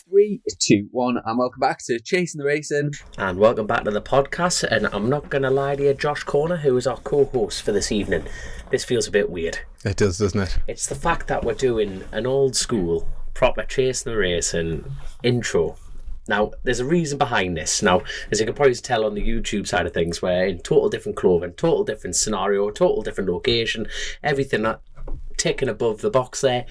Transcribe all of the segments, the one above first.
3, 2, 1, and welcome back to Chasin the Racin. And welcome back to the podcast. And I'm not going to lie to you, Josh Corner, who is our co-host for this evening. This feels a bit weird. It does, doesn't it? It's the fact that we're doing an old school, proper Chasin the Racin intro. Now, there's a reason behind this. Now, as you can probably tell on the YouTube side of things, we're in total different clothing, total different scenario, total different location, everything that ticking above the box there.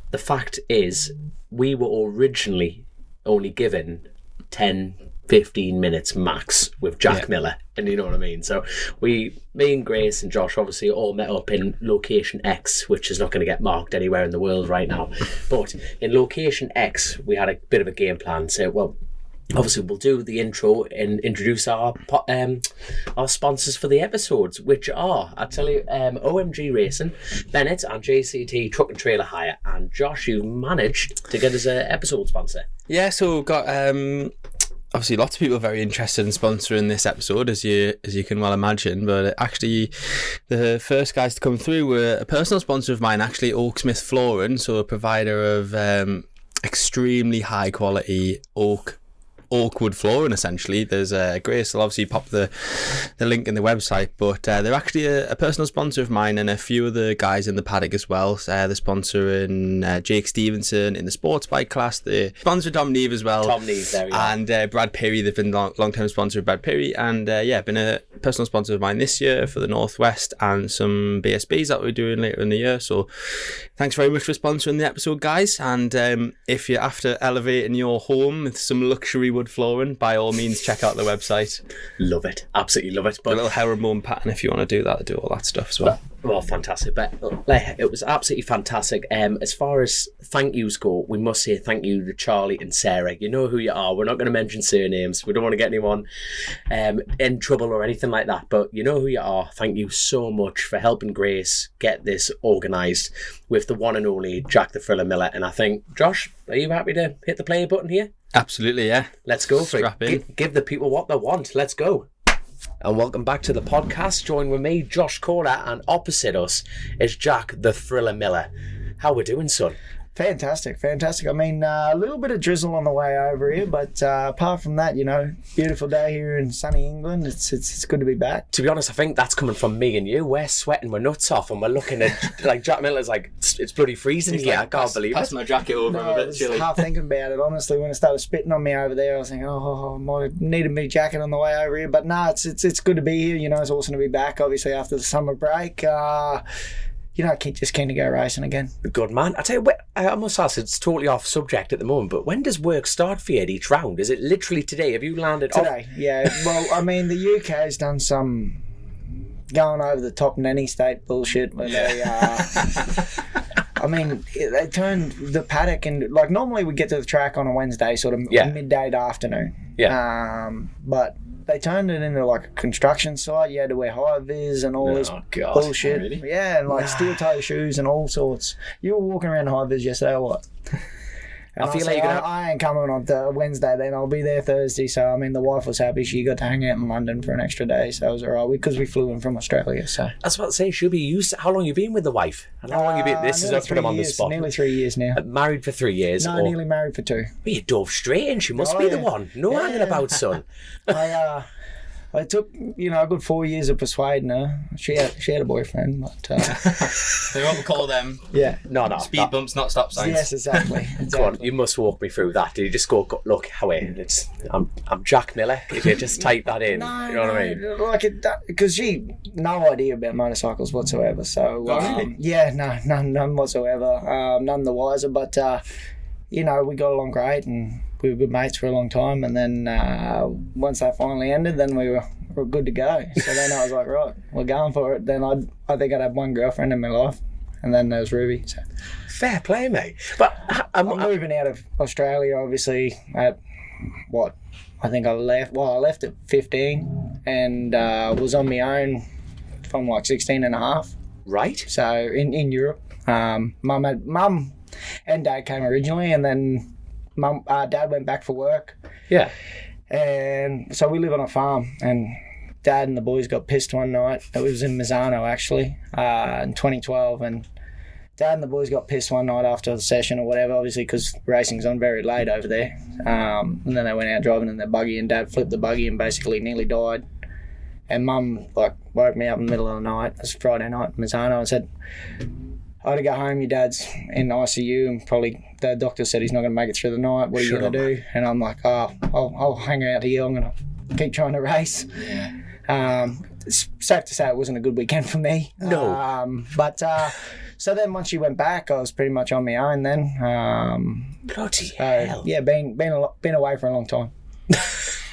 The fact is, we were originally only given 10, 15 minutes max with Jack Miller, and you know what I mean. So me and Grace and Josh obviously all met up in location X, which is not going to get marked anywhere in the world right now. But in location X, we had a bit of a game plan. So, well, obviously we'll do the intro and introduce our sponsors for the episodes, which are, I tell you, OMG Racing, Bennetts and JCT Truck and Trailer Hire. And Josh, you managed to get us an episode sponsor. Yeah, so we've got obviously lots of people very interested in sponsoring this episode, as you can well imagine. But actually, the first guys to come through were a personal sponsor of mine, actually, Oaksmith Flooring, so a provider of extremely high quality oak wood flooring. Essentially, there's Grace will obviously pop the link in the website, but they're actually a personal sponsor of mine and a few of the guys in the paddock as well. They're sponsoring Jake Stevenson in the sports bike class. They sponsor Tom Neve as well. Tom Neve, there we go. And Brad Perry. They've been long-term sponsor of Brad Perry, and been a personal sponsor of mine this year for the Northwest and some BSBs that we're doing later in the year. So thanks very much for sponsoring the episode, guys. And if you're after elevating your home with some luxury wood flooring, by all means check out the website. Love it, absolutely love it. But a little herringbone pattern if you want to do that, do all that stuff as well. Well, fantastic. But it was absolutely fantastic. As far as thank yous go, we must say thank you to Charlie and Sarah. You know who you are. We're not going to mention surnames. We don't want to get anyone in trouble or anything like that, but you know who you are. Thank you so much for helping Grace get this organised with the one and only Jack the Thriller Miller. And I think, Josh, are you happy to hit the play button here? Absolutely, yeah. Let's go for it. Give the people what they want. Let's go. And welcome back to the podcast. Join with me, Josh Corner, and opposite us is Jack the Thriller Miller. How we doing, son? Fantastic. I mean, a little bit of drizzle on the way over here, but apart from that, beautiful day here in sunny England. It's good to be back. To be honest, I think that's coming from me and you. We're sweating, we're nuts off, and we're looking at like Jack Miller's like it's bloody freezing here. I can't believe it. Pass my jacket over. I'm a bit chilly. Half thinking about it, honestly. When it started spitting on me over there, I was thinking, I might have needed me jacket on the way over here. But no, it's good to be here. It's awesome to be back. Obviously after the summer break. Just keen to go racing again. Good man. I tell you what, I must ask, it's totally off subject at the moment, but when does work start for you at each round? Is it literally today? Have you landed today? Yeah. Well, I mean, the UK has done some going over the top nanny state bullshit where they I mean, they turned the paddock and like normally we get to the track on a Wednesday, sort of midday to afternoon. Yeah. But they turned it into like a construction site. You had to wear high vis and all this bullshit. Oh, really? Yeah, and like steel toe shoes and all sorts. You were walking around high vis yesterday or what? And I feel like I ain't coming on Wednesday then. I'll be there Thursday. So, I mean, the wife was happy. She got to hang out in London for an extra day. So, it was all right because we flew in from Australia. So I was about to say, she'll be used. How long have you been with the wife? And how long have you been? This is up for them on the spot. Nearly 3 years now. Married for 3 years? No, nearly married for 2. Well, you dove straight in. She must be the one. No hanging about, son. I took, a good 4 years of persuading her. She had a boyfriend, but... They won't call them No. Speed bumps, not stop signs. Yes, exactly. Go on, you must walk me through that. Did you just go, look, I'm Jack Miller. If you just type that in, you know what I mean? Like, because she, no idea about motorcycles whatsoever, so... none whatsoever. None the wiser, but, we got along great and... We were good mates for a long time, and then once that finally ended, then we were good to go. So then I was like, right, we're going for it. Then I think I'd had one girlfriend in my life, and then there was Ruby. So. Fair play, mate. But I'm moving out of Australia, obviously, at what? I think I left. Well, I left at 15 and was on my own from like 16 and a half. Right. So in Europe, mum and dad came originally, and then dad went back for work. Yeah. And so we live on a farm, and dad and the boys got pissed one night. It was in Mazzano, actually, in 2012, and Dad and the boys got pissed one night after the session or whatever, obviously because racing's on very late over there. And then they went out driving in their buggy, and Dad flipped the buggy and basically nearly died. And Mum woke me up in the middle of the night. It was Friday night in Misano, and said, "I got to go home. Your dad's in ICU, and probably the doctor said he's not going to make it through the night. What are you going to do?" And I'm like, "Oh, I'll hang out here. I'm going to keep trying to race." It's safe to say it wasn't a good weekend for me. No. So then once she went back, I was pretty much on my own then. Bloody hell. Yeah, been away for a long time.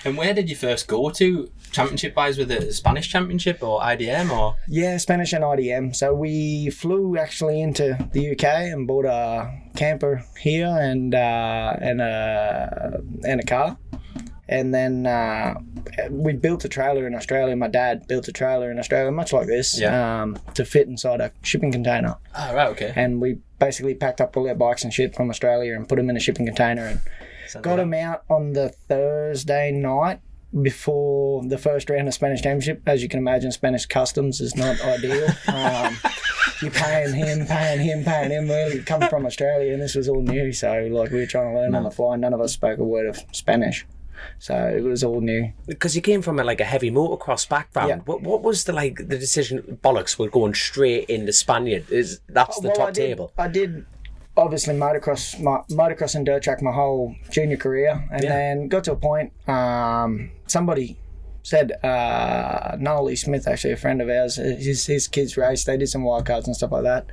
And where did you first go to, championship-wise? Was it a Spanish championship or IDM? Or Yeah, Spanish and IDM. So we flew actually into the UK and bought a camper here and a car. And then we built a trailer in Australia. My dad built a trailer in Australia, much like this, to fit inside a shipping container. Oh, right, okay. And we basically packed up all our bikes and shit from Australia and put them in a shipping container and got them out on the Thursday night before the first round of Spanish Championship. As you can imagine, Spanish customs is not ideal. You're paying him. We're coming from Australia, and this was all new. So, we were trying to learn on the fly. None of us spoke a word of Spanish. So it was all new. Because you came from a heavy motocross background. Yeah. What was the decision? Bollocks, we're going straight into Spaniard. That's the top table. I did obviously motocross and dirt track my whole junior career, and then got to a point. Somebody said Noel Smith, actually a friend of ours, his kids raced. They did some wildcards and stuff like that.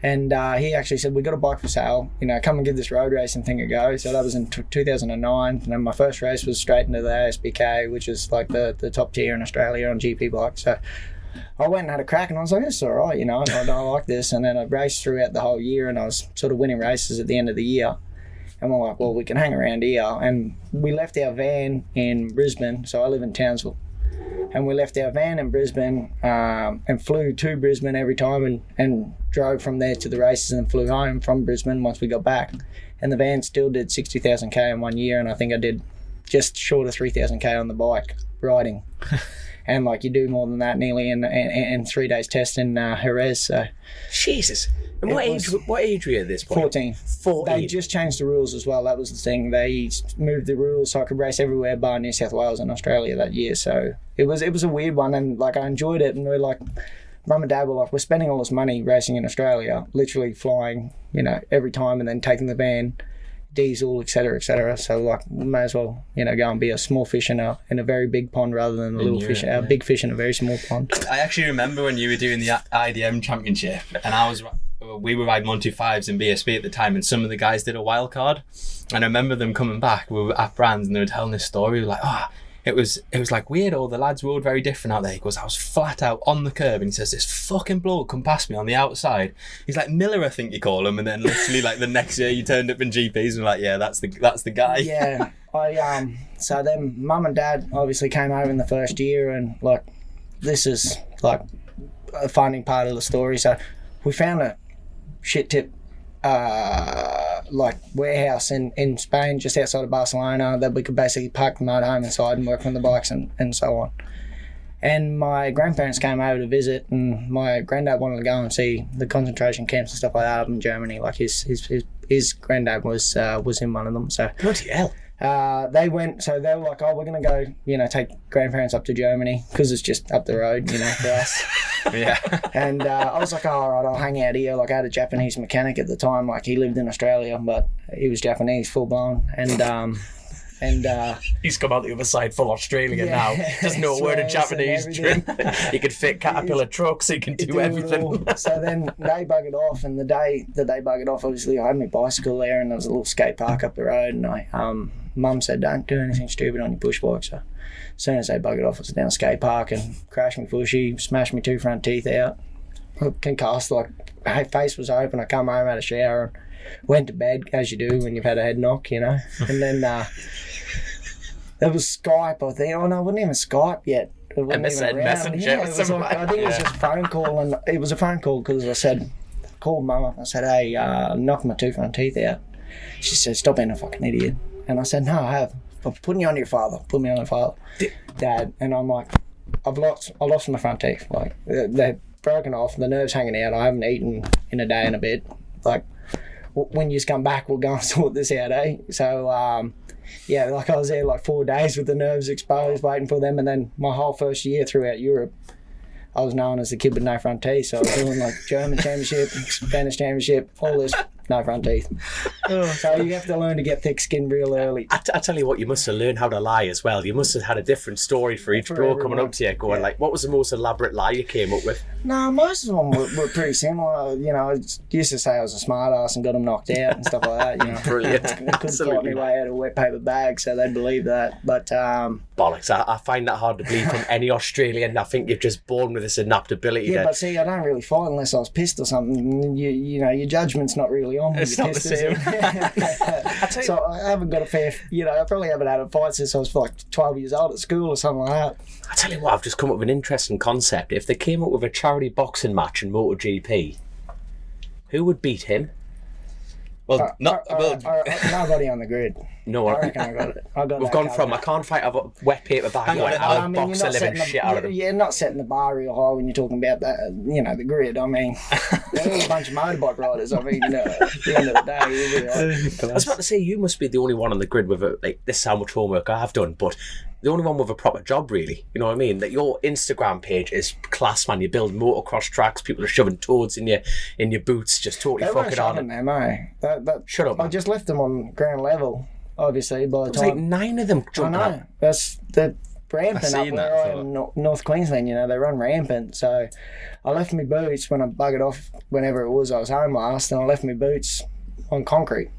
And he actually said, "We got a bike for sale, come and give this road racing thing a go." So that was in 2009. And then my first race was straight into the ASBK, which is the top tier in Australia on GP bikes. So I went and had a crack, and I was like, "It's all right, I like this." And then I raced throughout the whole year, and I was sort of winning races at the end of the year. And we're like, well, we can hang around here. And we left our van in Brisbane. So I live in Townsville. And we left our van in Brisbane and flew to Brisbane every time and drove from there to the races and flew home from Brisbane once we got back. And the van still did 60,000 K in 1 year, and I think I did just short of 3,000 K on the bike riding. And you do more than that nearly in 3 days test in Jerez. So Jesus. And what age were you at this point? 14. 14. They just changed the rules as well. That was the thing. They moved the rules so I could race everywhere bar New South Wales and Australia that year. So it was a weird one, and I enjoyed it. And we're Mum and Dad were we're spending all this money racing in Australia, literally flying, every time, and then taking the van, diesel, etc., etc. So we may as well, go and be a small fish in a very big pond rather than a big fish in a very small pond. I actually remember when you were doing the IDM Championship, and we were riding 125s in BSB at the time, and some of the guys did a wild card, and I remember them coming back. We were at Brands, and they were telling this story. We were like, it was weird. All the lads rode very different out there. He goes, I was flat out on the curb, and he says, this fucking bloke come past me on the outside. He's like Miller, I think you call him, and then literally the next year you turned up in GPs and yeah, that's the guy. Yeah, so then Mum and Dad obviously came over in the first year, and this is a finding part of the story. So we found a shit tip warehouse in Spain just outside of Barcelona that we could basically park the motorhome inside and work on the bikes and so on. And my grandparents came over to visit, and my granddad wanted to go and see the concentration camps and stuff like that up in Germany. His granddad was in one of them. So bloody hell. They went, so they were like, we're going to go, take grandparents up to Germany because it's just up the road, for us. Yeah. And I was like, all right, I'll hang out here. I had a Japanese mechanic at the time. He lived in Australia, but he was Japanese, full blown. And he's come out the other side full Australian now. Doesn't know a word of Japanese. He could fit Caterpillar trucks. He can do everything. So then they buggered off, and the day that they buggered off, obviously I had my bicycle there, and there was a little skate park up the road, and Mum said, don't do anything stupid on your push bike. So as soon as they buggered off, I was down the skate park and crashed my bushy, smashed my 2 front teeth out, concussed, my face was open. I come home, had a shower, and went to bed, as you do when you've had a head knock, And then there was Skype, I think. Oh, no, it wasn't even Skype yet. It wasn't MSN even Messenger. Yeah, I think it was just a phone call, and it was a phone call because I called Mum up. I said, hey, knocked my 2 front teeth out. She said, stop being a fucking idiot. And I said, no, I have. But put me on your father. Put me on your father, Dad. And I'm like, I lost my front teeth. They're broken off, the nerve's hanging out. I haven't eaten in a day and a bit. Like, when you come back, we'll go and sort this out, eh? So, yeah, like I was there like 4 days with the nerves exposed, waiting for them. And then my whole first year throughout Europe, I was known as the kid with no front teeth. So I was doing like German Championship, Spanish Championship, all this, no front teeth. So you have to learn to get thick skin real early. I tell you what, you must have learned how to lie as well. You must have had a different story for each bro coming up to you, going like, what was the most elaborate lie you came up with? No, most of them were pretty similar. You know, I used to say I was a smart ass and got them knocked out and stuff like that. You know, Brilliant. I couldn't fight my way out of a wet paper bag, so they'd believe that. But bollocks! I find that hard to believe from any Australian. I think you're just born with this innate ability. Yeah, but see, I don't really fight unless I was pissed or something. You know, your judgment's not really on. It's not the same. So I haven't got a fair. You know, I probably haven't had a fight since I was like 12 years old at school or something like that. I tell you what, I've just come up with an interesting concept. If they came up with a charity boxing match in MotoGP, who would beat him? Well, nobody on the grid. No, I reckon I got it. We've gone from I can't fight a wet paper bag. I'll box the living shit out of him. You're not setting the bar real high when you're talking about that. You know, the grid. I mean, there's a bunch of motorbike riders. I mean, at the end of the day, I was about to say you must be the only one on the grid with a, like, this is how much homework I've done, but the only one with a proper job, really. You know what I mean? That your Instagram page is class, man. You build motocross tracks. People are shoving toads in your boots, just totally fucking on them, eh? Shut up, man. I just left them on ground level. Obviously, by the There's time like 9 of them jumping up. That's the rampant up where I am, North Queensland. You know, they run rampant. So I left my boots when I buggered off. Whenever it was, I was home last, and I left my boots on concrete,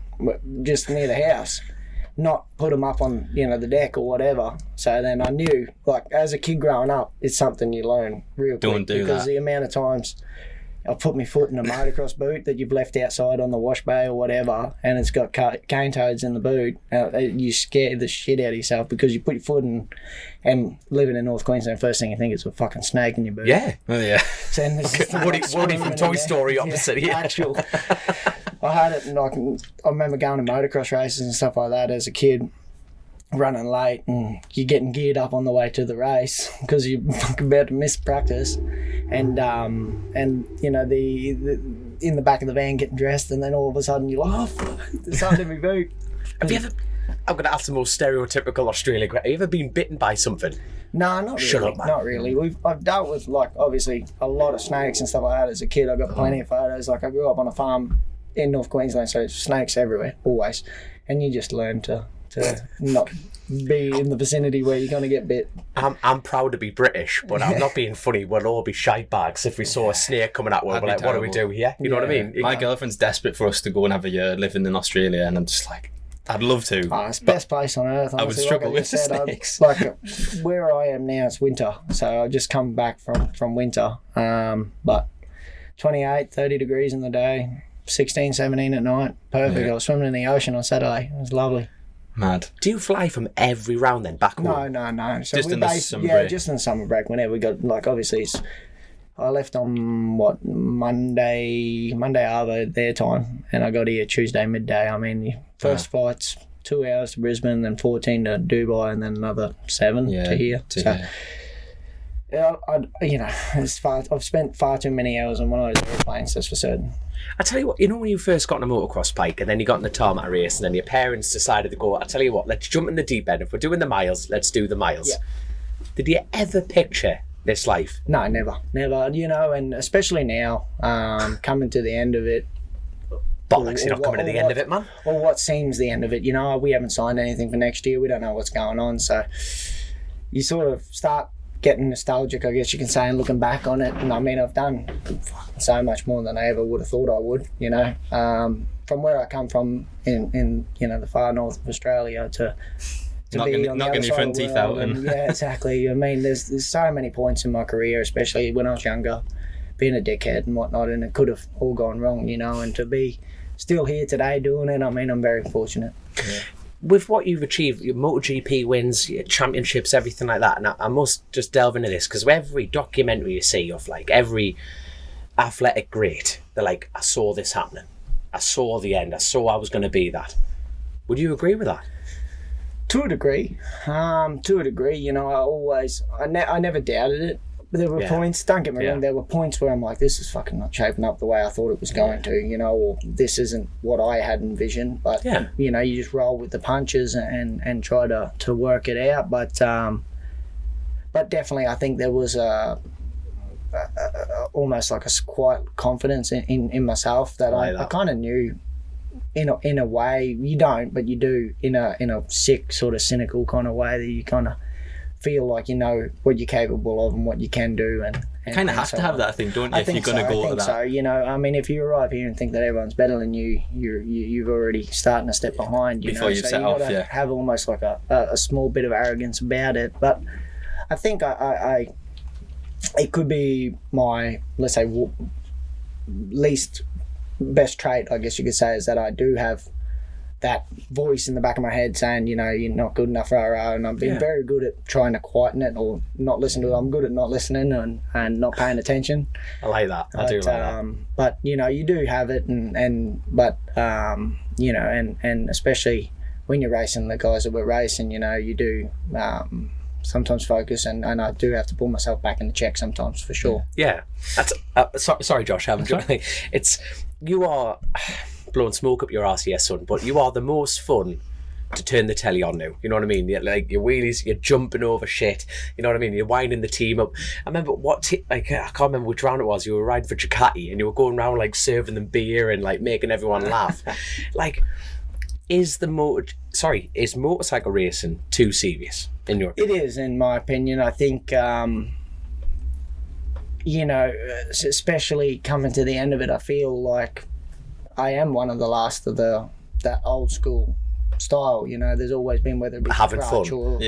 just near the house. Not put them up on, you know, the deck or whatever. So then I knew, like, as a kid growing up, it's something you learn real quick. Don't do because that. The amount of times I've put my foot in a motocross boot that you've left outside on the wash bay or whatever, and it's got cane toads in the boot, you scare the shit out of yourself because you put your foot in, and living in North Queensland, first thing you think is a fucking snake in your boot. Yeah. Oh, yeah. So Woody from Toy Story opposite here. Actual. I had it, and I remember going to motocross races and stuff like that as a kid, running late, and you're getting geared up on the way to the race because you're about to miss practice, and you know the in the back of the van getting dressed, and then all of a sudden you're like, oh fuck, the side of my boot. Have you ever? I'm going to ask the most stereotypical Australian question. Have you ever been bitten by something? No, not really. Shut up, man. Not really. I've dealt with, like, obviously a lot of snakes and stuff like that as a kid. I got plenty of photos. Like, I grew up on a farm in North Queensland, so snakes everywhere, always, and you just learn to not be in the vicinity where you're going to get bit. I'm proud to be British, but I'm not being funny. We'll all be shite bags if we saw a snake coming at us. We're like, what do we do here? You know what I mean? My girlfriend's desperate for us to go and have a year living in Australia, and I'm just like, I'd love to. Oh, it's the best place on earth. Honestly. I would struggle with the snakes. Like, where I am now, it's winter, so I just come back from winter. But 28, 30 degrees in the day, 16, 17 at night. Perfect. Yeah. I was swimming in the ocean on Saturday. It was lovely. Mad. Do you fly from every round then back home? No. So Just in the summer break? Yeah, just in the summer break. Whenever we got, like, obviously, I left on Monday Arbor their time, and I got here Tuesday midday. I mean, the first flight's 2 hours to Brisbane, then 14 to Dubai, and then another 7 to here. Yeah, you know, I've spent far too many hours on one of those airplanes, that's for certain. I tell you what, you know when you first got on a motocross bike and then you got in the tarmac race and then your parents decided to go, I tell you what, let's jump in the deep end. If we're doing the miles, let's do the miles. Yeah. Did you ever picture this life? No, never. You know, and especially now, coming to the end of it. Bollocks, you're not coming to the end of it, man. Or what seems the end of it. You know, we haven't signed anything for next year. We don't know what's going on. So you sort of start getting nostalgic, I guess you can say, and looking back on it. And I mean, I've done so much more than I ever would have thought I would, you know. From where I come from in you know, the far north of Australia to be on the other side of the world. And yeah, exactly. I mean, there's so many points in my career, especially when I was younger, being a dickhead and whatnot, and it could have all gone wrong, you know, and to be still here today doing it, I mean, I'm very fortunate. Yeah. With what you've achieved, your MotoGP wins, your championships, everything like that, and I must just delve into this, because every documentary you see of, like, every athletic great, they're like, I saw this happening. I saw the end. I saw I was going to be that. Would you agree with that? To a degree, you know, I never doubted it, there were points, don't get me wrong, there were points where I'm like, this is fucking not shaping up the way I thought it was going to, you know, or this isn't what I had envisioned. But, you know, you just roll with the punches and try to work it out. But definitely I think there was almost like a quiet confidence in myself that I kind of knew in a way. You don't, but you do in a sick, sort of cynical kind of way, that you kind of feel like you know what you're capable of and what you can do, and kind of have to have that, I think, don't you? If you're going to go to that. So, you know, I mean, if you arrive here and think that everyone's better than you, you've already starting a step behind. Before you've set off, have almost like a small bit of arrogance about it. But I think I it could be my, let's say, least best trait, I guess you could say, is that I do have that voice in the back of my head saying, you know, you're not good enough, and I've been very good at trying to quieten it or not listen to it. I'm good at not listening and not paying attention. I like that. I do like that. But, you know, you do have it, but you know, and especially when you're racing the guys that we're racing, you know, you do sometimes focus, and I do have to pull myself back in the check sometimes, for sure. Yeah. That's sorry, Josh, I haven't done anything. You are blowing smoke up your arse, yes, son, but you are the most fun to turn the telly on now. You know what I mean? Like your wheelies, you're jumping over shit. You know what I mean? You're winding the team up. I remember I can't remember which round it was. You were riding for Ducati and you were going around like serving them beer and like making everyone laugh. Like, is motorcycle racing too serious in your opinion? It is, in my opinion. I think you know, especially coming to the end of it, I feel like I am one of the last of that old school style. You know, there's always been, whether it be having fun or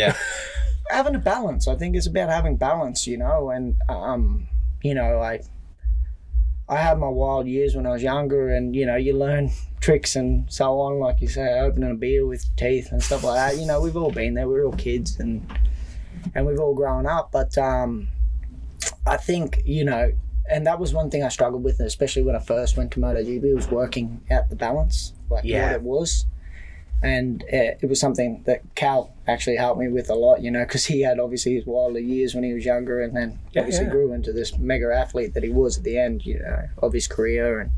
having a balance. I think it's about having balance, you know. And you know, I had my wild years when I was younger, and you know, you learn tricks and so on, like you say, opening a beer with teeth and stuff like that. You know, we've all been there. We're all kids, and we've all grown up. But I think, you know, and that was one thing I struggled with, especially when I first went to MotoGP, was working out the balance, like what it was. And it was something that Cal actually helped me with a lot, you know, because he had obviously his wilder years when he was younger, and then obviously grew into this mega athlete that he was at the end, you know, of his career, and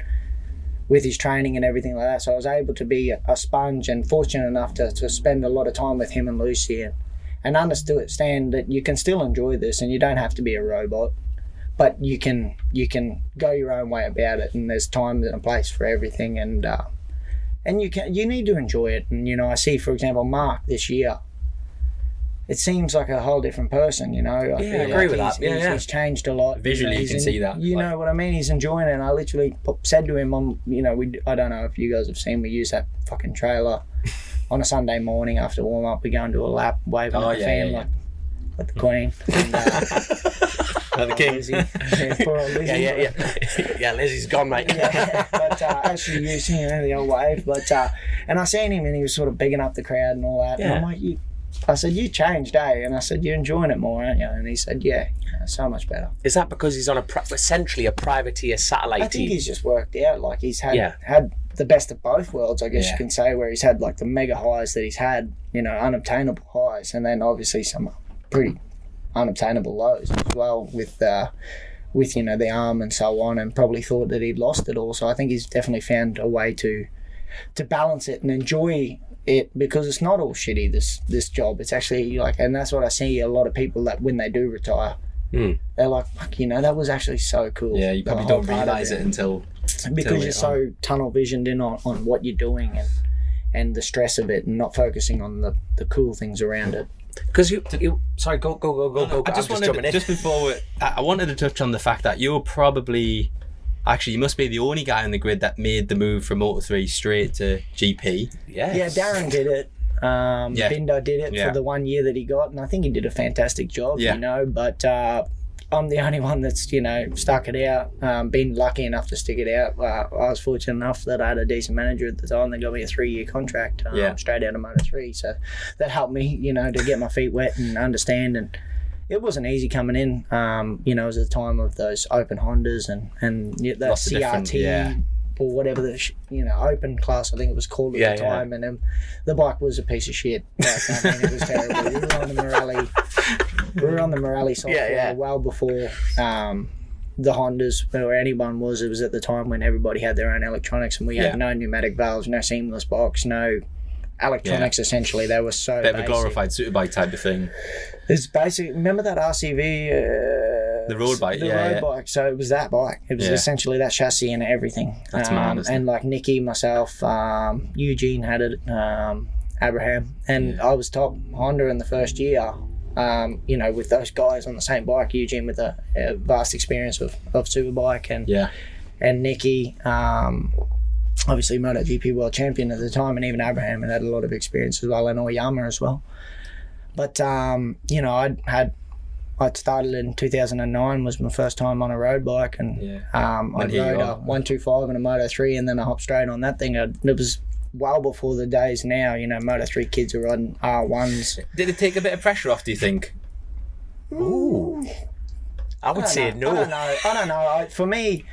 with his training and everything like that. So I was able to be a sponge, and fortunate enough to spend a lot of time with him and Lucy, and understand that you can still enjoy this, and you don't have to be a robot, but you can go your own way about it, and there's time and a place for everything, and you need to enjoy it. And you know, I see, for example, Mark this year, it seems like a whole different person, you know. I agree with that. He's changed a lot. Visually, you can see that. You know what I mean? He's enjoying it. And I literally said to him, you know, I don't know if you guys have seen, we use that fucking trailer on a Sunday morning after warm up. We go and do a lap, waving at the fan like the Queen. And, the king. Lizzie. Poor old Lizzie. Yeah, Lizzie's gone, mate. But actually using, you know, the old wave. But and I seen him, and he was sort of bigging up the crowd and all that. And I'm like, I said, you changed, eh? And I said, you're enjoying it more, aren't you? And he said, yeah, so much better. Is that because he's on essentially a privateer satellite team? I think he's just worked out, like he's had the best of both worlds, I guess you can say, where he's had like the mega highs that he's had, you know, unobtainable highs, and then obviously some pretty unobtainable lows as well with you know, the arm and so on, and probably thought that he'd lost it all. So I think he's definitely found a way to balance it and enjoy it, because it's not all shitty, this job. It's actually like, and that's what I see a lot of people that when they do retire, they're like, fuck, you know, that was actually so cool. Yeah, you probably don't realise it until you're so tunnel visioned in on what you're doing and the stress of it, and not focusing on the cool things around it. Because you sorry, go. I just before I wanted to touch on the fact that you're probably, actually, you must be the only guy on the grid that made the move from Moto3 straight to GP. Yes. Yeah, Darren did it. Binder did it for the 1 year that he got, and I think he did a fantastic job, you know, but I'm the only one that's, you know, stuck it out, been lucky enough to stick it out. I was fortunate enough that I had a decent manager at the time that got me a 3-year contract straight out of Moto3, so that helped me, you know, to get my feet wet and understand. And it wasn't easy coming in, you know, it was the time of those open Hondas and that CRT or whatever the open class, I think it was called at the time, and the bike was a piece of shit. Like, I mean, it was terrible. You were on the Morelli, We were on the Morelli software well before the Hondas or anyone was. It was at the time when everybody had their own electronics, and we had no pneumatic valves, no seamless box, no electronics. Essentially, they were so bit of basic. a glorified superbike type of thing. It's basic. Remember that RCV? The road bike, the road bike. So it was that bike. It was essentially that chassis and everything. That's mad, isn't and it? like Nicky, myself, Eugene had it, Abraham, and I was top Honda in the first year. With those guys on the same bike, Eugene with a vast experience of Superbike, and Nicky, obviously MotoGP world champion at the time, and even Abraham had a lot of experience as well, and Oyama as well. But I'd started in 2009, was my first time on a road bike, and I rode a 125 and a Moto 3, and then I hopped straight on that thing. It was well before the days now, Moto 3 kids are riding R1s. Did it take a bit of pressure off, do you think? Ooh. I would say no. I don't know. For me,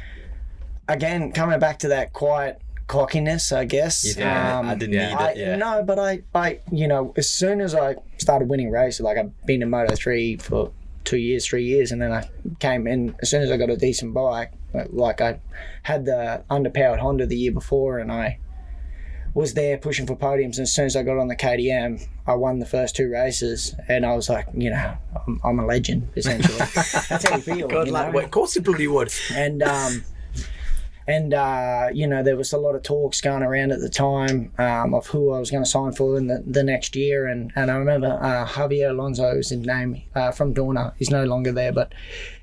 again, coming back to that quiet cockiness, I guess. I didn't need it. Yeah. No, but I as soon as I started winning races, like I've been in Moto 3 for 2 years, 3 years, and then I came in, as soon as I got a decent bike, like I had the underpowered Honda the year before, and I was there pushing for podiums, and as soon as I got on the KTM, I won the first 2 races, and I was like, I'm a legend, essentially. That's how you feel. God, of course you bloody would. And there was a lot of talks going around at the time of who I was going to sign for in the next year. And I remember Javier Alonso is his name, from Dorna. He's no longer there, but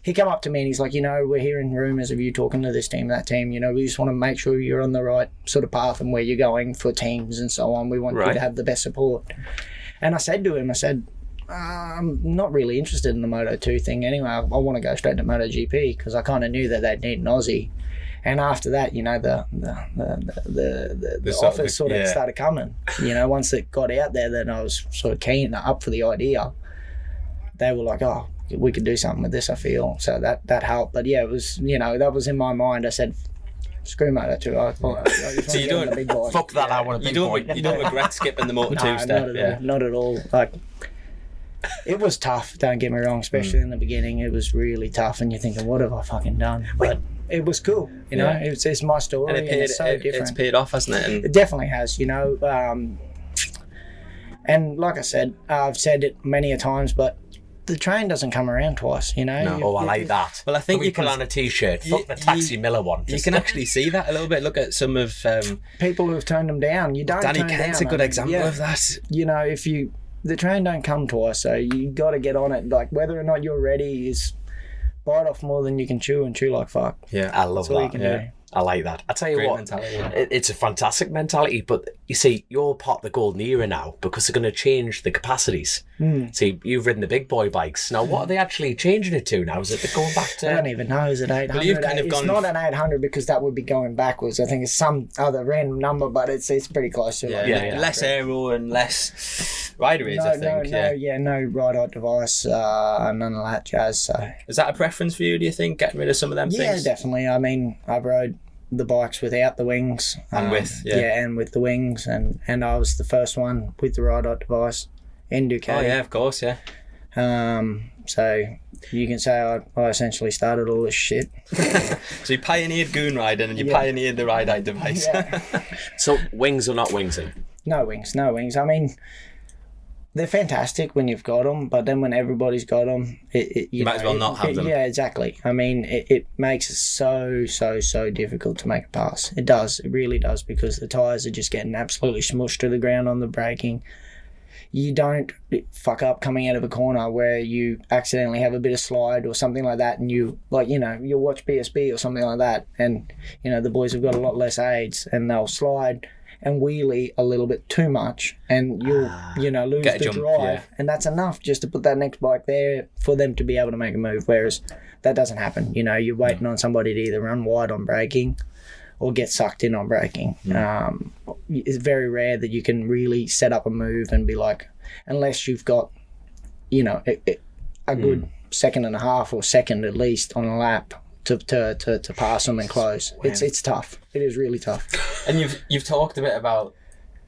he came up to me and he's like, we're hearing rumours of you talking to this team, that team. We just want to make sure you're on the right sort of path and where you're going for teams and so on. We want you to have the best support. And I said to him, I'm not really interested in the Moto 2 thing anyway. I want to go straight to MotoGP because I kind of knew that they'd need an Aussie. And after that, the offers sort of started coming. Once it got out there, then I was sort of keen, up for the idea. They were like, oh, we could do something with this, I feel. So that helped. But yeah, it was, that was in my mind. I said, screw Moto 2. I just so you don't, big boy. Fuck that, I want a big boy. You don't regret skipping the Moto 2 step? Not at all. Like, it was tough, don't get me wrong, especially in the beginning. It was really tough, and you're thinking, what have I fucking done? But it was cool, it's my story, and it's so different. It's paid off, hasn't it? It definitely has, and like I said, I've said it many a times, but the train doesn't come around twice, No. I like that. Well, I think you put on a t-shirt. Fuck the Taxi Miller one. You can actually see that a little bit. Look at some of people who have turned them down. You don't. Danny turn Kent's down, a good example of that. If the train don't come twice, so you got to get on it. Like, whether or not you're ready is bite off more than you can chew, and chew like fuck. Yeah, I love That's all that. you can do. I like that. I tell you Great what, mentality. it's a fantastic mentality, but you see, you're part of the golden era now because they're going to change the capacities. See, you've ridden the big boy bikes. Now, what are they actually changing it to now? Is it going back to... I don't even know. Is it 800? Well, you've kind of it's not an 800 because that would be going backwards. I think it's some other random number, but it's pretty close to it. Less aero and less rider aids, I think. No ride-out device, none of that jazz. So. Is that a preference for you, do you think, getting rid of some of them things? Yeah, definitely. I mean, I've rode the bikes without the wings. And and with the wings. And I was the first one with the ride-out device in Ducati. Oh, yeah, of course, yeah. So you can say I essentially started all this shit. So you pioneered goon riding and you pioneered the ride-out device. Yeah. So wings or not wingsing? No wings. I mean, they're fantastic when you've got them, but then when everybody's got them, you might as well not have them. Yeah, exactly. I mean, it makes it so difficult to make a pass. It does. It really does, because the tyres are just getting absolutely smushed to the ground on the braking. You don't fuck up coming out of a corner where you accidentally have a bit of slide or something like that, and you'll watch BSB or something like that, and the boys have got a lot less aids, and they'll slide and wheelie a little bit too much, and you'll lose the drive, and that's enough just to put that next bike there for them to be able to make a move. Whereas that doesn't happen. You're waiting on somebody to either run wide on braking or get sucked in on braking. It's very rare that you can really set up a move and be like, unless you've got a good second and a half or second at least on a lap to pass them and close. It's tough. It is really tough. And you've talked a bit about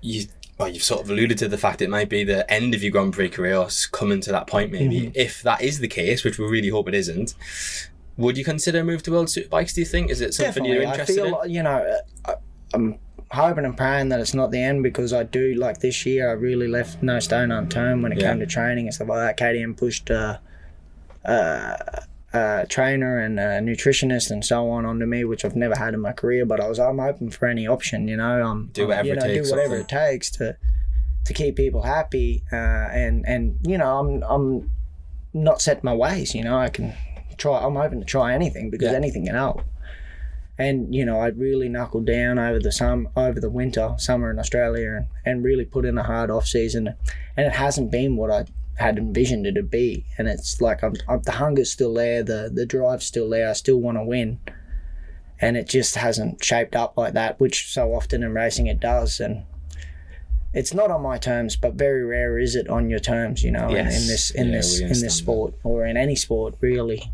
you well, you've sort of alluded to the fact it might be the end of your Grand Prix career or coming to that point maybe. If that is the case, which we really hope it isn't, would you consider a move to World Superbikes, do you think? Is it something Definitely. you're interested in? I feel, I'm hoping and praying that it's not the end, because I do, like this year, I really left no stone unturned when it came to training and stuff like that. KTM pushed trainer and a nutritionist and so on onto me, which I've never had in my career, but I'm open for any option, Do whatever it takes to keep people happy, and I'm not set in my ways, I can try. I'm open to try anything, because anything can help. And I really knuckled down over the winter, summer in Australia, and really put in a hard off season, and it hasn't been what I had envisioned it to be. And it's like the hunger's still there, the drive's still there. I still want to win, and it just hasn't shaped up like that, which so often in racing it does. And it's not on my terms, but very rare is it on your terms, in this sport, or in any sport really.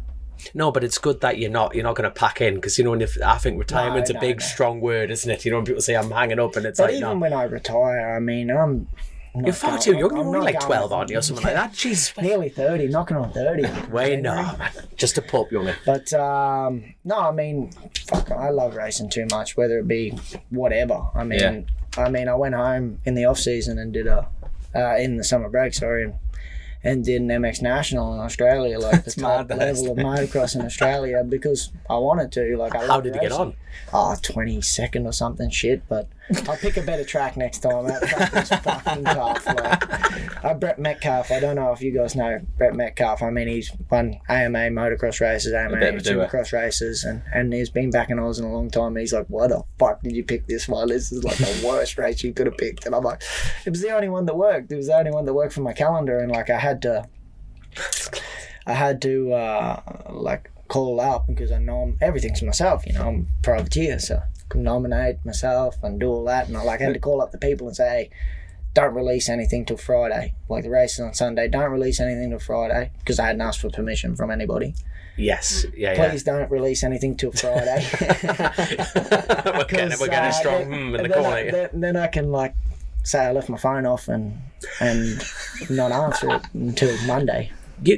No, but it's good that you're not going to pack in, because I think retirement's a big strong word, isn't it? When people say I'm hanging up, and it's but even when I retire, I mean, you're far too young. You're only like 12, aren't you, or something like that? Jeez, nearly 30, knocking on 30. Wait, no, man, just a pup, young. But no, I mean, fuck, I love racing too much, whether it be whatever. I mean, I went home in the off season and did in the summer break, and did an MX National in Australia, like the top level of motocross in Australia, because I wanted to. Like, how did you get on? 22nd or something shit, but I'll pick a better track next time. That track was fucking tough. Like, Brett Metcalf, I don't know if you guys know Brett Metcalf. I mean, he's won AMA motocross races, AMA supercross races, and he's been back in Oz in a long time. And he's like, "Why the fuck did you pick this one? This is like the worst race you could have picked." And I'm like, it was the only one that worked. It was the only one that worked for my calendar, and like I had to like call out, because I know everything's myself. I'm privateer, so I can nominate myself and do all that. And I had to call up the people and say, "Hey, don't release anything till Friday. Like the race is on Sunday, don't release anything till Friday," because I hadn't asked for permission from anybody. Yes, Please don't release anything till Friday. We're getting strong in the corner. Then I can say I left my phone off and not answer it until Monday.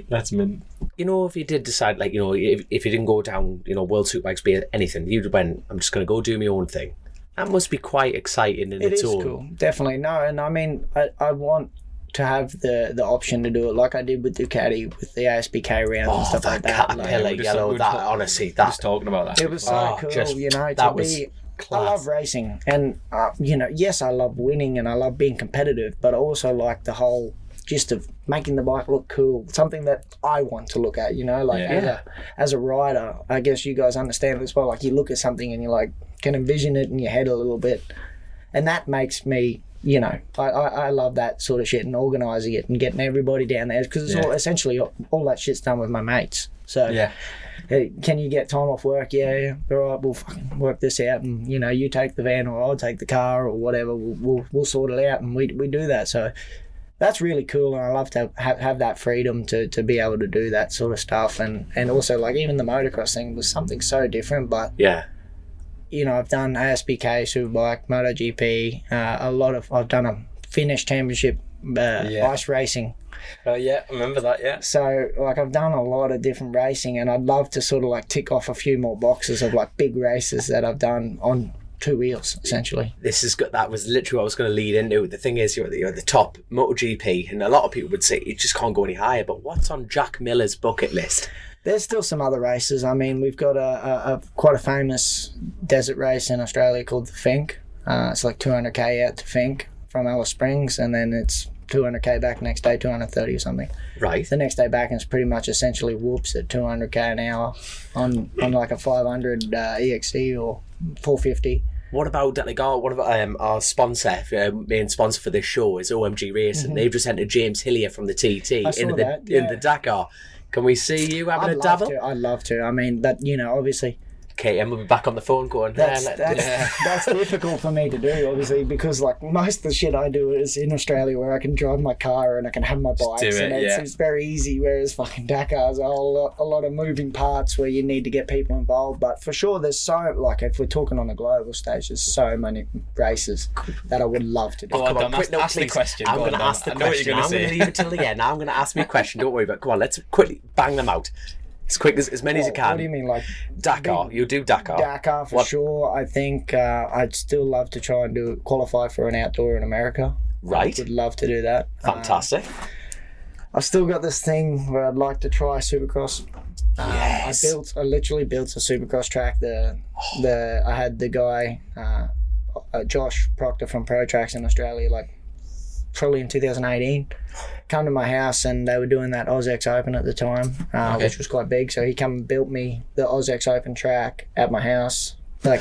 That's mint. If you did decide, if you didn't go down, World Superbikes, be anything, you'd went, I'm just going to go do my own thing. That must be quite exciting in its own. It is cool, definitely. No, and I mean, I want to have the option to do it like I did with Ducati, with the ASBK rounds and stuff like that. Caterpillar yellow, honestly, just talking about that. It was so cool, that was class. I love racing, and yes, I love winning and I love being competitive, but I also like the whole gist of making the bike look cool, something that I want to look at, as a rider. I guess you guys understand this well. Like, you look at something and you can envision it in your head a little bit, and that makes me, I love that sort of shit, and organising it and getting everybody down there, because it's all essentially all that shit's done with my mates. So hey, can you get time off work? Yeah, all right, we'll fucking work this out, and you take the van or I'll take the car or whatever. We'll sort it out, and we do that. So that's really cool, and I love to have that freedom to be able to do that sort of stuff, and also even the motocross thing was something so different. But I've done ASBK, Superbike, MotoGP, I've done a Finnish championship, ice racing. I remember that, yeah. So, I've done a lot of different racing, and I'd love to sort of tick off a few more boxes of big races that I've done on two wheels, essentially. This is good. That was literally what I was going to lead into. The thing is, you're at the top, MotoGP, and a lot of people would say you just can't go any higher, but what's on Jack Miller's bucket list? There's still some other races. I mean, we've got a quite a famous desert race in Australia called the Fink. It's 200k out to Fink from Alice Springs, and then it's 200k back next day, 230 or something. Right. The next day back is pretty much essentially whoops at 200k an hour on a 500 EXC or 450. What about our sponsor, main sponsor for this show is OMG Racing. They've just entered James Hillier from the TT in the Dakar. Can we see you having a dabble? I'd love to. I mean, that obviously KM will be back on the phone going, that's difficult for me to do, obviously, because like most of the shit I do is in Australia where I can drive my car and I can have my bikes, it's very easy, whereas fucking Dakar's a lot of moving parts where you need to get people involved. But for sure, there's so, like, if we're talking on a global stage, there's so many races that I would love to do. Go on, ask the question. I'm going to ask the question. I'm going to leave it till the end. I'm going to ask me a question. Don't worry about it. Come on, let's quickly bang them out. As quick as many as you can. What do you mean, like Dakar? You do Dakar. Dakar for sure. I think I'd still love to try and qualify for an outdoor in America. Right. I would love to do that. Fantastic. I've still got this thing where I'd like to try Supercross. Yes. I literally built a Supercross track. I had the guy Josh Proctor from Pro Tracks in Australia, like probably in 2018, come to my house, and they were doing that OzX Open at the time, which was quite big. So he come and built me the OzX Open track at my house, like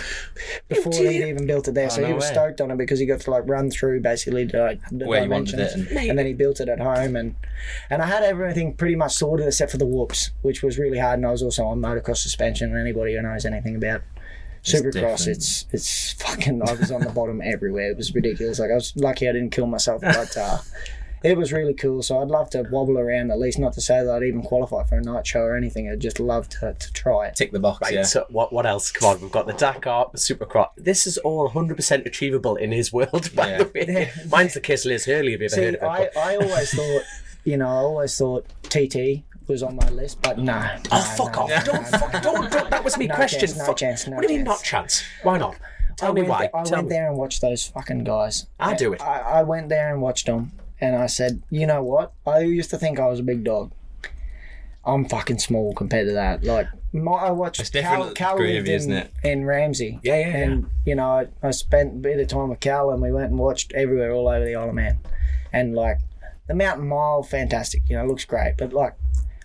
before he'd even built it there. So he was stoked on it because he got to like run through basically the dimensions, and then he built it at home, and I had everything pretty much sorted except for the whoops, which was really hard. And I was also on motocross suspension, and anybody who knows anything about Supercross, it's fucking, I was on the bottom everywhere. It was ridiculous. Like, I was lucky I didn't kill myself, but it was really cool. So I'd love to wobble around, at least, not to say that I'd even qualify for a night show or anything. I'd just love to try it. Tick the box, right, so what else? Come on, we've got the Dakar, the Supercross. This is all 100% achievable in his world, by the way. Mine's the Kiss Liz Hurley, have you ever heard of it? I always thought TT was on my list, but no. Fuck off. Don't. That was my question. No chance. What do you mean not chance? Why not? Tell me why. I went there and watched those fucking guys. I do it. I went there and watched them, and I said, you know what? I used to think I was a big dog. I'm fucking small compared to that. Like, I watched Cal lived in Ramsey. Yeah. And, you know, I spent a bit of time with Cal, and we went and watched everywhere all over the Isle of Man. And, like, the Mountain Mile, fantastic. You know, looks great. But, like,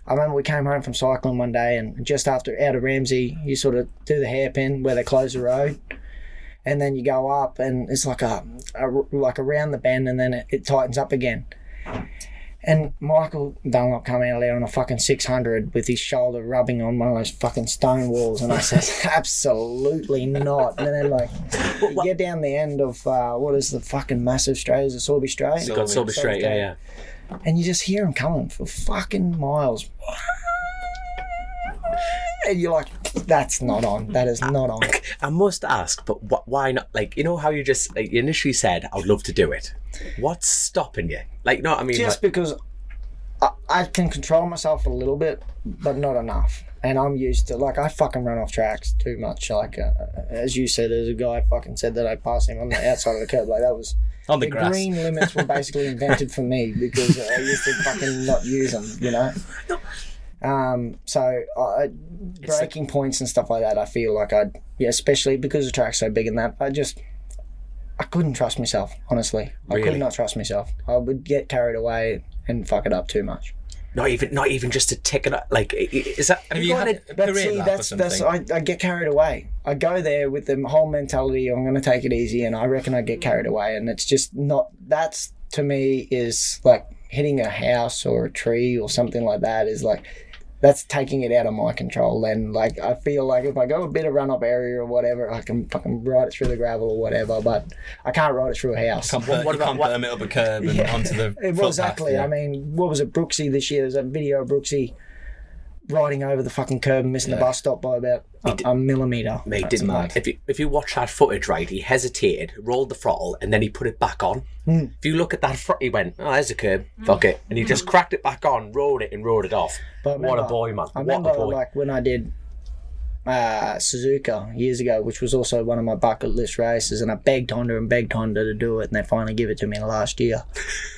I remember we came home from cycling one day, and just out of Ramsey, you sort of do the hairpin where they close the road, and then you go up, and it's like like around the bend, and then it tightens up again. And Michael Dunlop come out there on a fucking 600 with his shoulder rubbing on one of those fucking stone walls, and I said, absolutely not. And then, like, you get down the end of what is the fucking massive straight? Is it Sorby Straight? It's got Sorby Straight, yeah. And you just hear them coming for fucking miles. And you're like, that's not on. That is not on. I must ask, but why not? Like, you know how you just, like, you initially said, I would love to do it. What's stopping you? Like, no, I mean... Just because I can control myself a little bit, but not enough. And I'm used to, like, I fucking run off tracks too much. Like, as you said, there's a guy fucking said that I passed him on the outside of the curb. Like, that was... On the grass. Green limits were basically invented for me because I used to fucking not use them, you know? So breaking points and stuff like that, I feel like especially because the track's so big and that, I couldn't trust myself, honestly. Really? I could not trust myself. I would get carried away and fuck it up too much. Not even just to tick it up. Like, is that? Have you had a career lap or something? I get carried away. I go there with the whole mentality, I'm going to take it easy, and I reckon I get carried away, and it's just not. That's, to me, is like hitting a house or a tree or something like that. Is like, that's taking it out of my control. Then, like, I feel like if I go a bit of run-up area or whatever, I can fucking ride it through the gravel or whatever, but I can't ride it through a house. You can't burn it up a curb and onto the exactly. Path, I mean, what was it, Brooksy this year? There's a video of Brooksy riding over the fucking curb and missing the bus stop by about a millimetre. Mate, didn't mind. If you watch that footage, right, he hesitated, rolled the throttle, and then he put it back on. If you look at that, he went, oh, there's a curb, fuck it. And he just cracked it back on, rode it, and rode it off. But what a boy, man. I remember, what a boy. like, when I did Suzuka years ago, which was also one of my bucket list races, and I begged Honda to do it, and they finally give it to me last year.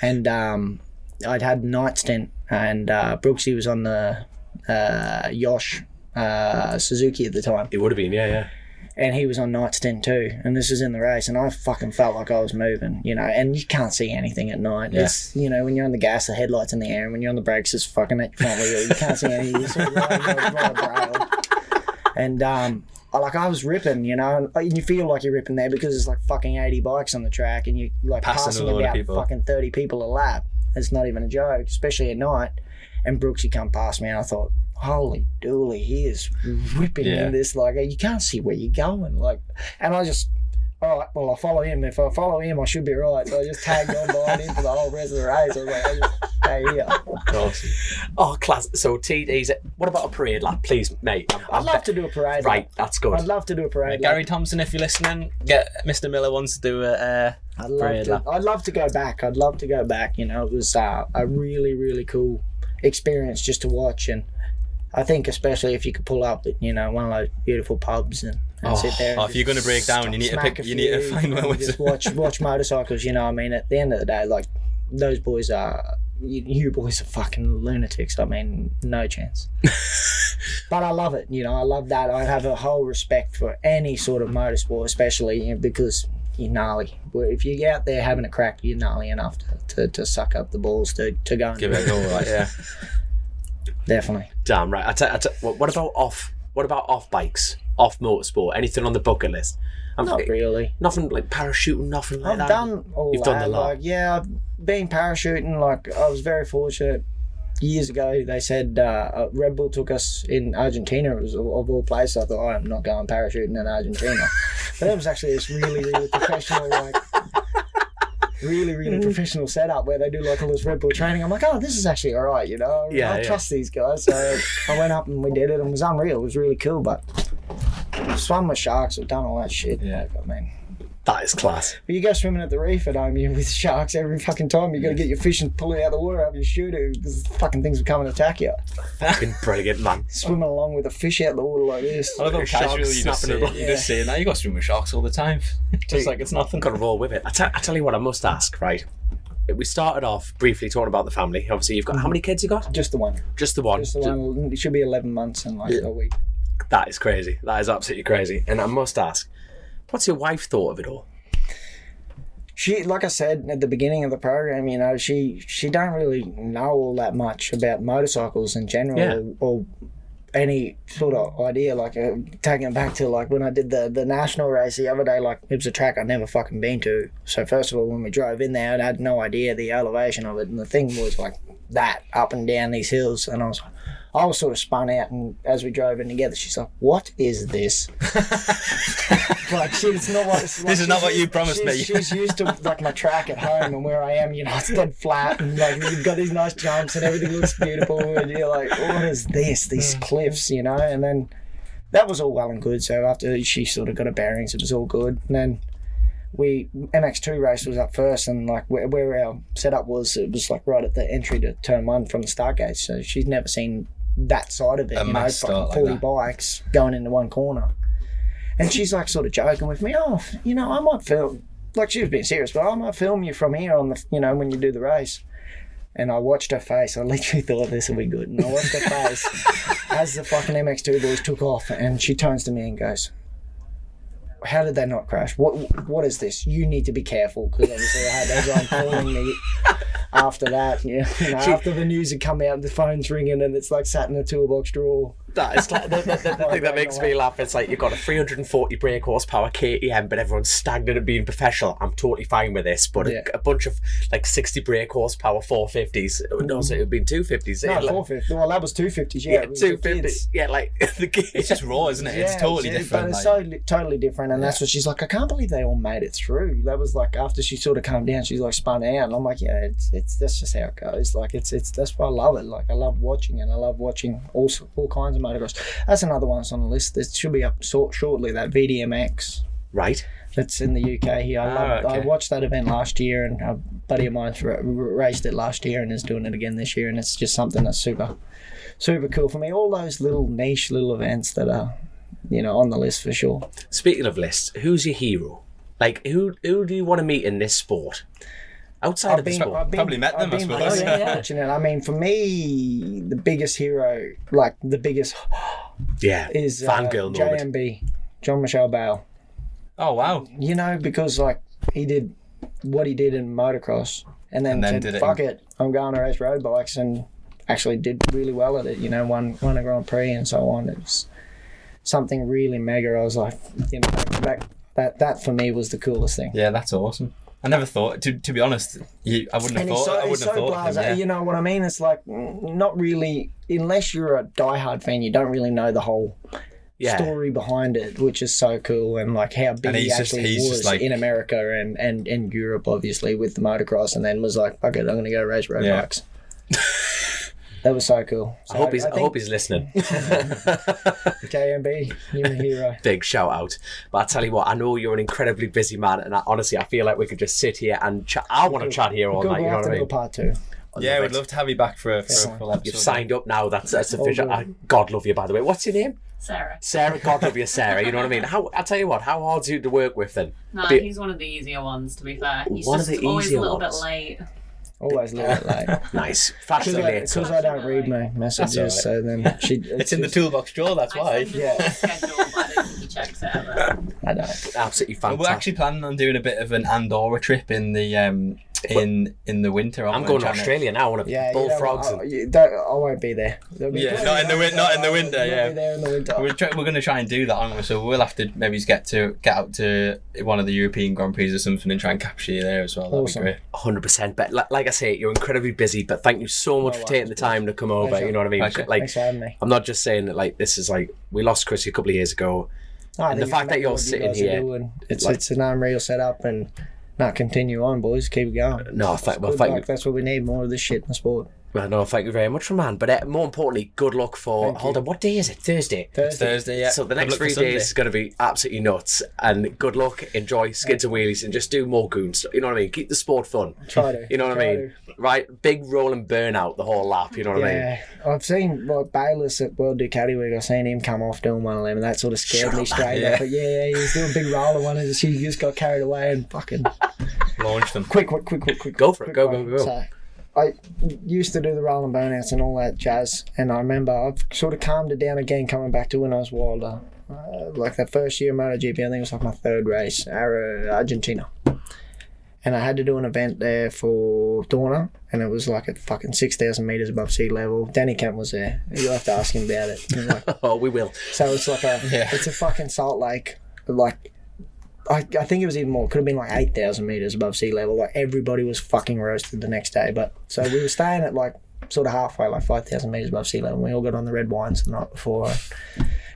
And I'd had a night stint, and Brooksy was on the Yosh Suzuki at the time. It would have been, yeah. And he was on night stint too, and this was in the race, and I fucking felt like I was moving, you know, and you can't see anything at night. Yeah. It's, you know, when you're on the gas, the headlight's in the air, and when you're on the brakes, it's fucking at your front wheel. You can't see anything. You're sort of riding a braille. And I was ripping, you know, and you feel like you're ripping there because there's like fucking 80 bikes on the track, and you're like passing about fucking 30 people a lap. It's not even a joke, especially at night. And Brooksy come past me, and I thought, holy dually. He is ripping in this, like, you can't see where you're going. Like, and I just, all right, well, I'll follow him. If I follow him, I should be right. So I just tagged on behind him for the whole rest of the race. I was like, I just stay here. Awesome. Oh, class. So, TD's, what about a parade lap, please, mate? I'd love to do a parade. Right, that's good. I'd love to do a parade. Gary Thompson, if you're listening, Mr. Miller wants to do a parade lap. I'd love to go back. You know, it was a really, really cool experience just to watch. And I think especially if you could pull up at, you know, one of those beautiful pubs and sit there. If you're going to break down, you need to find one with just watch motorcycles. You know, I mean, at the end of the day, like, those boys are, you boys are fucking lunatics. I mean, no chance. But I love it. You know, I love that. I have a whole respect for any sort of motorsport, especially because you're gnarly. If you get out there having a crack, you're gnarly enough to suck up the balls to go and give it a go, right? Yeah, definitely. Damn right. What about off bikes, off motorsport? Anything on the bucket list? Not really. Nothing like parachuting, nothing like that. I've done all You've that. done the lot. Like, yeah, I've been parachuting. Like, I was very fortunate. Years ago, they said Red Bull took us in Argentina, of all places. I thought, I'm not going parachuting in Argentina. But that was actually this really, really professional, like, really professional setup where they do like all this Red Bull training. I'm like, oh, this is actually all right, you know. I trust these guys. So I went up and we did it, and it was unreal. It was really cool. But swum with sharks, I've done all that shit. Yeah, I mean, that is class. But you go swimming at the reef at home with sharks every fucking time. You got to get your fish and pull it out of the water after you shoot it because fucking things will come and attack you. Fucking brilliant, man. Swimming along with a fish out of the water like this. I love how casual you just say that. You got to swim with sharks all the time. Just like it's nothing. Got to roll with it. I tell you what, I must ask, right? We started off briefly talking about the family. Obviously, you've got how many kids you got? Just the one. Just the one. Just the one. It should be 11 months and like a week. That is crazy. That is absolutely crazy. And I must ask, what's your wife thought of it all? She, like I said at the beginning of the program, you know, she don't really know all that much about motorcycles in general or any sort of idea. Like, taking it back to like when I did the national race the other day, like it was a track I'd never fucking been to. So first of all, when we drove in there, I had no idea the elevation of it, and the thing was like that up and down these hills, and I was sort of spun out, and as we drove in together, she's like, "What is this?" Like, it's not what it's like. This is not what you promised me. She's used to like my track at home, and where I am, you know, it's dead flat, and like you've got these nice jumps, and everything looks beautiful, and you're like, "What is this? These cliffs," you know? And then that was all well and good. So after she sort of got her bearings, it was all good. And then MX2 race was up first, and like where our setup was, it was like right at the entry to turn 1 from the start gate. So she's never seen that side of it, you know, fucking 40 bikes going into one corner. And she's like sort of joking with me, oh, you know, I might film, like she was being serious, but I might film you from here on the, you know, when you do the race. And I watched her face. I literally thought this will be good. And I watched her face as the fucking MX2 boys took off, and she turns to me and goes, how did they not crash? What is this? You need to be careful, because obviously I had everyone calling me after that. You know, after the news had come out, the phone's ringing, and it's like sat in a toolbox drawer. That is like the thing that makes me laugh. It's like you've got a 340 brake horsepower KTM, but everyone's stagnant at being professional. I'm totally fine with this, but a bunch of like 60 brake horsepower 450s. No, so it would be 250s. No, 450. Well, that was 250s. Yeah, 250s. Yeah, like the it's just raw, isn't it? It's totally different. But it's totally different, and that's what she's like. I can't believe they all made it through. That was like after she sort of calmed down, she's like spun out, and I'm like, yeah, it's that's just how it goes. Like it's that's why I love it. Like I love watching it. I love watching all kinds of motocross. That's another one that's on the list. It should be up shortly, that VDMX. Right. That's in the UK here. I watched that event last year, and a buddy of mine raced it last year and is doing it again this year, and it's just something that's super, super cool for me. All those little niche little events that are, you know, on the list for sure. Speaking of lists, who's your hero? Like, who do you want to meet in this sport? Outside of the sport. Probably met them, I suppose. Fortunate. I mean, for me, the biggest hero, like the biggest, is fangirl JMB, John Michelle Bale. Oh wow! You know, because like he did what he did in motocross, and then said, "Fuck it, I'm going to race road bikes," and actually did really well at it. You know, won a Grand Prix and so on. It was something really mega. I was like, you know, that for me was the coolest thing. Yeah, that's awesome. I never thought, to be honest, I wouldn't have thought. I wouldn't have thought of him, yeah. You know what I mean? It's like not really, unless you're a diehard fan, you don't really know the whole story behind it, which is so cool, and like how big he actually was in America and Europe, obviously, with the motocross, and then was like, okay, I'm going to go race road bikes. That was so cool. So I hope he's listening. KMB, you're my hero. Big shout out. But I tell you what, I know you're an incredibly busy man, and honestly, I feel like we could just sit here and chat. I want to chat here all night. You know what I mean? Part 2. Yeah, we'd love to have you back for a full episode. You've signed up now. That's official. God love you, by the way. What's your name? Sarah. God love you, Sarah. You know what I mean? I tell you what, how hard's you to work with then? No, he's one of the easier ones, to be fair. He's just always a little bit late. Always a little bit late. Nice. Faster late. Because I don't read my messages, right. So then it's in the toolbox drawer, that's why. Yeah. Schedule, but I don't think he checks it ever. I don't. Absolutely fantastic. Well, we're actually planning on doing a bit of an Andorra trip in the in the winter. I'm going to Australia now. I want to bullfrogs. I won't be there. Not in the winter. Yeah, be there in the winter. We're going to try and do that, aren't we? So we'll have to maybe get out to one of the European Grand Prix or something and try and capture you there as well. That'd be great. 100%. But like I say, you're incredibly busy. But thank you so much for taking the time to come over. Pleasure. You know what I mean? Pleasure. Like, thanks for having me. I'm not just saying that. Like, this is like we lost Chrissy a couple of years ago. And the fact that you're sitting here, it's an unreal setup and. Not continue on, boys. Keep it going. No, thank you. That's what we need, more of this shit in the sport. Well, no, thank you very much, man. But more importantly, good luck for. Hold on, what day is it? Thursday. It's Thursday, yeah. So the next 3 days is going to be absolutely nuts. And good luck, enjoy skids and wheelies, and just do more goon stuff. You know what I mean? Keep the sport fun. Try to. You know what I mean? Right, big rolling burnout the whole lap. You know what I mean? Yeah, I've seen like Bayless at World Ducati Week. I've seen him come off doing one of them, and that sort of scared me straight up. But yeah, he was doing a big roller one, and he just got carried away and fucking launched them. Quick. Go for it. Go. So, I used to do the rolling burnouts and all that jazz, and I remember I've sort of calmed it down again coming back to when I was wilder. Like that first year of MotoGP, I think it was like my third race, Argentina. And I had to do an event there for Dorna, and it was like at fucking 6,000 metres above sea level. Danny Kemp was there. You'll have to ask him about it. Like, oh, we will. So it's like it's a fucking salt lake. Like, I think it was even more. It could have been like 8,000 metres above sea level. Like, everybody was fucking roasted the next day. But so we were staying at like sort of halfway, like 5,000 metres above sea level. We all got on the red wines the night before.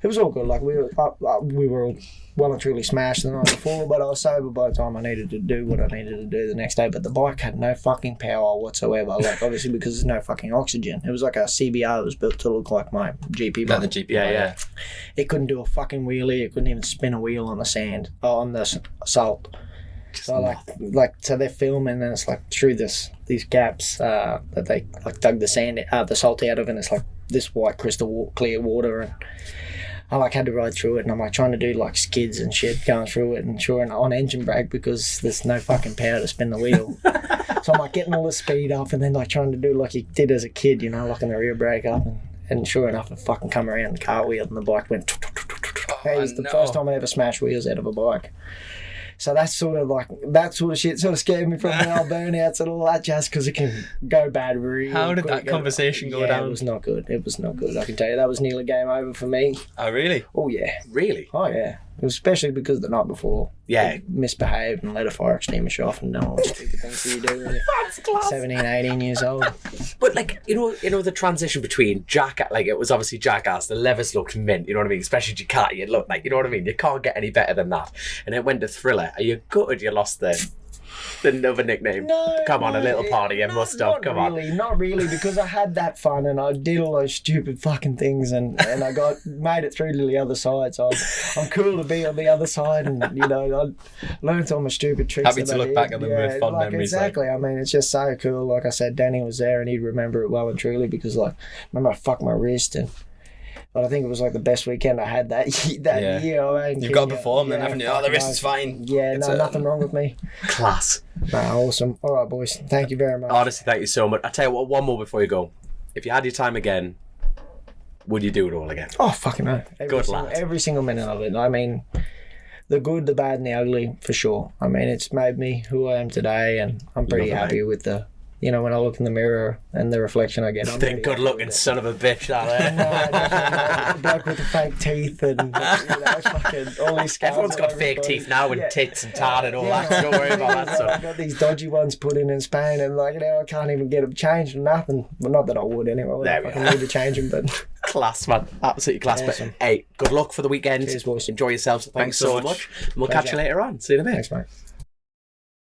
It was all good. Like, we were all well and truly smashed the night before, but I was sober by the time I needed to do what I needed to do the next day. But the bike had no fucking power whatsoever. Like, obviously because there's no fucking oxygen. It was like a CBR that was built to look like my GP bike. Like the GP, yeah. It couldn't do a fucking wheelie. It couldn't even spin a wheel on the sand, on the salt. So so they're filming, and it's like through these gaps that they like dug the salt out of, and it's like this white crystal clear water, and I like had to ride through it, and I'm like trying to do like skids and shit going through it, and sure, and on engine brake because there's no fucking power to spin the wheel. So I'm like getting all the speed up, and then like trying to do like you did as a kid, you know, locking the rear brake up, and sure enough, it fucking come around the cartwheel, and the bike went. It was the first time I ever smashed wheels out of a bike. So that's sort of shit sort of scared me from the old burnouts and all that jazz, because it can go bad really How did that conversation go down? It was not good. I can tell you, that was nearly game over for me. Oh, really? Oh, yeah. Really? Oh, yeah. It was especially because the night before. Yeah. Misbehaved and let a fire extinguisher off and done all the stupid things that you do when you're 17, 18 years old. But like, you know the transition between it was obviously Jackass, the levers looked mint, you know what I mean? Especially Ducati, it looked like, you know what I mean? You can't get any better than that. And it went to Thriller. Are you gutted you lost the other nickname? No. Come on, a little party, you must have, come on. Not really, because I had that fun and I did all those stupid fucking things and I made it through to the other side, so I'm cool to be on the other side, and you know, I learned all my stupid tricks. Happy to look back at them with fond memories. Exactly, I mean, it's just so cool. Like I said, Danny was there and he'd remember it well and truly, because like, remember I fucked my wrist, but I think it was like the best weekend I had that year. I mean, you've got to perform then, haven't you? Oh, the wrist is fine. Yeah, nothing wrong with me. Class. Awesome. All right, boys. Thank you very much. Honestly, thank you so much. I tell you what, one more before you go. If you had your time again, would you do it all again? Oh, fucking no. Every single minute of it. I mean, the good, the bad, and the ugly, for sure. I mean, it's made me who I am today, and I'm pretty happy with the you know, when I look in the mirror and the reflection I get, I'm The good looking son of a bitch, that the bloke with the fake teeth and fucking all these scars. Everyone's got fake teeth now and tits and tat and all that. Don't worry about that stuff. I've got these dodgy ones put in Spain, and I can't even get them changed or nothing. Well, not that I would anyway. There we I need to change them, but class, man, absolutely class. Awesome. But hey, good luck for the weekend. Cheers, boys. Enjoy yourselves. Thanks so much. And we'll catch you later on. See you in a bit. Thanks, mate.